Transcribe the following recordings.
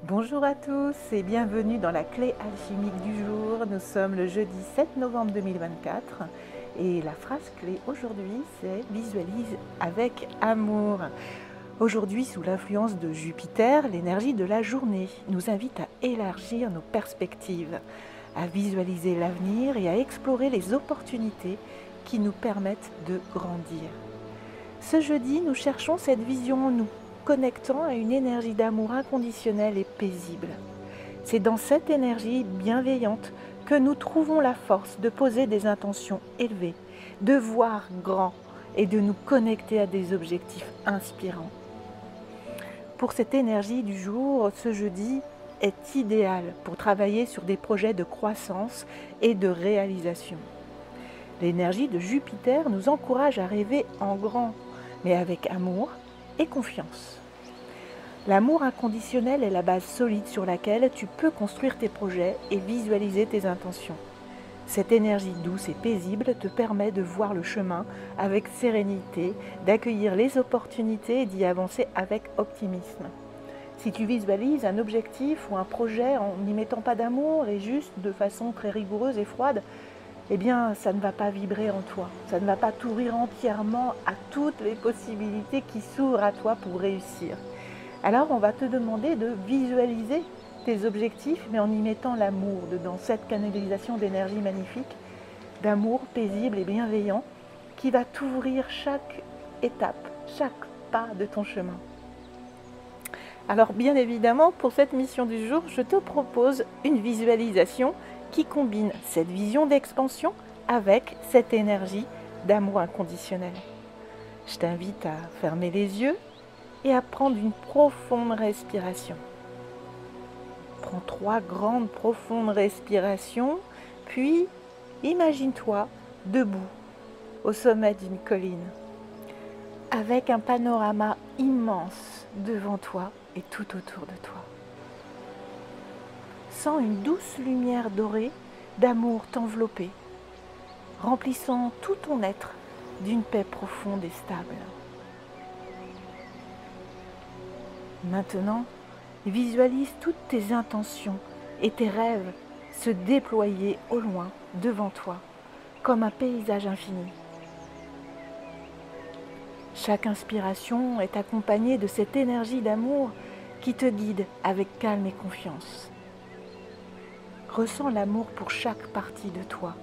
Bonjour à tous et bienvenue dans la clé alchimique du jour. Nous sommes le jeudi 7 novembre 2024 et la phrase clé aujourd'hui c'est « Visualise avec amour ». Aujourd'hui, sous l'influence de Jupiter, l'énergie de la journée nous invite à élargir nos perspectives, à visualiser l'avenir et à explorer les opportunités qui nous permettent de grandir. Ce jeudi, nous cherchons cette vision en nous, connectant à une énergie d'amour inconditionnel et paisible. C'est dans cette énergie bienveillante que nous trouvons la force de poser des intentions élevées, de voir grand et de nous connecter à des objectifs inspirants. Pour cette énergie du jour, ce jeudi est idéal pour travailler sur des projets de croissance et de réalisation. L'énergie de Jupiter nous encourage à rêver en grand, mais avec amour et confiance. L'amour inconditionnel est la base solide sur laquelle tu peux construire tes projets et visualiser tes intentions. Cette énergie douce et paisible te permet de voir le chemin avec sérénité, d'accueillir les opportunités et d'y avancer avec optimisme. Si tu visualises un objectif ou un projet en n'y mettant pas d'amour et juste de façon très rigoureuse et froide, eh bien, ça ne va pas vibrer en toi. Ça ne va pas t'ouvrir entièrement à toutes les possibilités qui s'ouvrent à toi pour réussir. Alors, on va te demander de visualiser tes objectifs, mais en y mettant l'amour dedans, cette canalisation d'énergie magnifique, d'amour paisible et bienveillant, qui va t'ouvrir chaque étape, chaque pas de ton chemin. Alors, bien évidemment, pour cette mission du jour, je te propose une visualisation qui combine cette vision d'expansion avec cette énergie d'amour inconditionnel. Je t'invite à fermer les yeux et à prendre une profonde respiration. Prends 3 grandes profondes respirations, puis imagine-toi debout au sommet d'une colline, avec un panorama immense devant toi et tout autour de toi. Sens une douce lumière dorée d'amour t'envelopper, remplissant tout ton être d'une paix profonde et stable. Maintenant, visualise toutes tes intentions et tes rêves se déployer au loin devant toi, comme un paysage infini. Chaque inspiration est accompagnée de cette énergie d'amour qui te guide avec calme et confiance. Ressens l'amour pour chaque partie de toi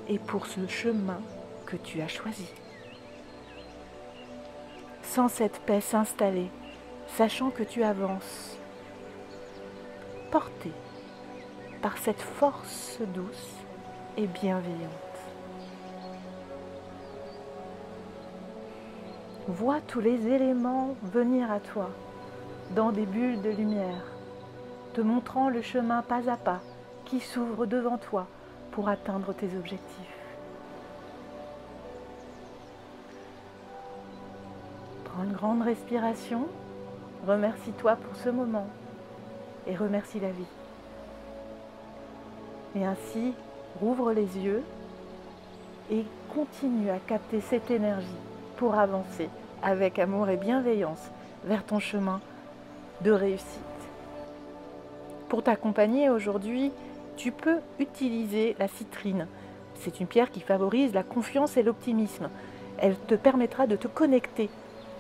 et pour ce chemin que tu as choisi. Sens cette paix s'installer, sachant que tu avances, porté par cette force douce et bienveillante. Vois tous les éléments venir à toi dans des bulles de lumière, te montrant le chemin pas à pas qui s'ouvre devant toi pour atteindre tes objectifs. Prends une grande respiration, remercie-toi pour ce moment et remercie la vie. Et ainsi, rouvre les yeux et continue à capter cette énergie pour avancer avec amour et bienveillance vers ton chemin de réussite. Pour t'accompagner aujourd'hui, tu peux utiliser la citrine. C'est une pierre qui favorise la confiance et l'optimisme. Elle te permettra de te connecter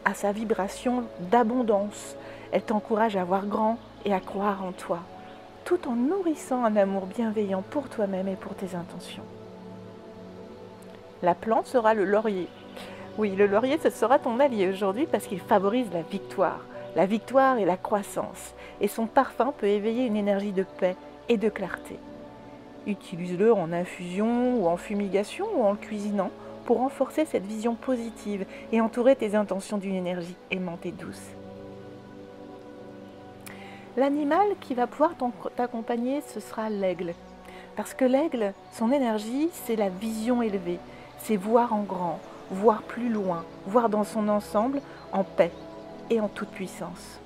à sa vibration d'abondance. Elle t'encourage à voir grand et à croire en toi, tout en nourrissant un amour bienveillant pour toi-même et pour tes intentions. La plante sera le laurier. Oui, le laurier, ce sera ton allié aujourd'hui parce qu'il favorise la victoire et la croissance. Et son parfum peut éveiller une énergie de paix et de clarté. Utilise-le en infusion ou en fumigation ou en le cuisinant pour renforcer cette vision positive et entourer tes intentions d'une énergie aimante et douce. L'animal qui va pouvoir t'accompagner, ce sera l'aigle. Parce que l'aigle, son énergie, c'est la vision élevée. C'est voir en grand, voir plus loin, voir dans son ensemble en paix et en toute puissance.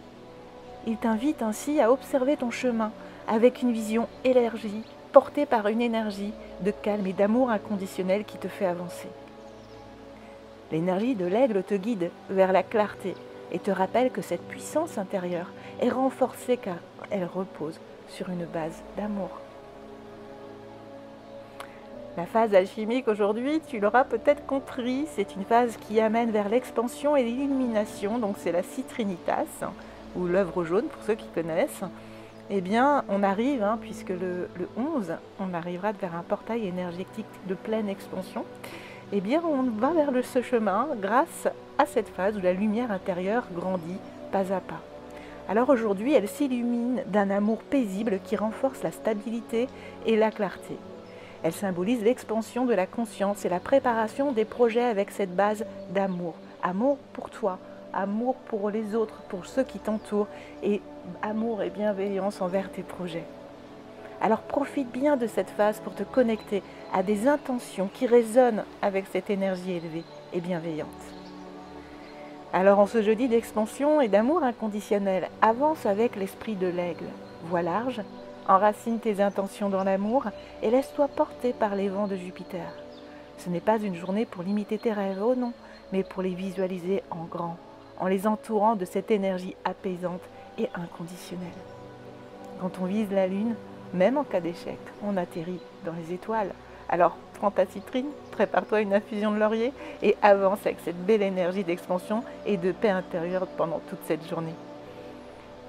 Il t'invite ainsi à observer ton chemin avec une vision élargie, portée par une énergie de calme et d'amour inconditionnel qui te fait avancer. L'énergie de l'aigle te guide vers la clarté, et te rappelle que cette puissance intérieure est renforcée car elle repose sur une base d'amour. La phase alchimique aujourd'hui, tu l'auras peut-être compris, c'est une phase qui amène vers l'expansion et l'illumination, donc c'est la Citrinitas, ou l'œuvre jaune pour ceux qui connaissent. Eh bien, on arrive, puisque le 11, on arrivera vers un portail énergétique de pleine expansion. Eh bien, on va vers ce chemin grâce à cette phase où la lumière intérieure grandit pas à pas. Alors aujourd'hui, elle s'illumine d'un amour paisible qui renforce la stabilité et la clarté. Elle symbolise l'expansion de la conscience et la préparation des projets avec cette base d'amour. Amour pour toi, amour pour les autres, pour ceux qui t'entourent, et amour et bienveillance envers tes projets. Alors profite bien de cette phase pour te connecter à des intentions qui résonnent avec cette énergie élevée et bienveillante. Alors en ce jeudi d'expansion et d'amour inconditionnel, avance avec l'esprit de l'aigle. Vois large, enracine tes intentions dans l'amour et laisse-toi porter par les vents de Jupiter. Ce n'est pas une journée pour limiter tes rêves, oh non, mais pour les visualiser en grand, en les entourant de cette énergie apaisante et inconditionnelle. Quand on vise la lune, même en cas d'échec, on atterrit dans les étoiles. Alors prends ta citrine, prépare-toi une infusion de laurier et avance avec cette belle énergie d'expansion et de paix intérieure pendant toute cette journée.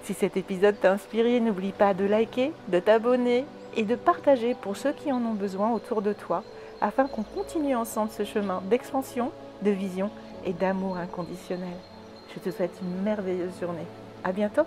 Si cet épisode t'a inspiré, n'oublie pas de liker, de t'abonner et de partager pour ceux qui en ont besoin autour de toi, afin qu'on continue ensemble ce chemin d'expansion, de vision et d'amour inconditionnel. Je te souhaite une merveilleuse journée. À bientôt!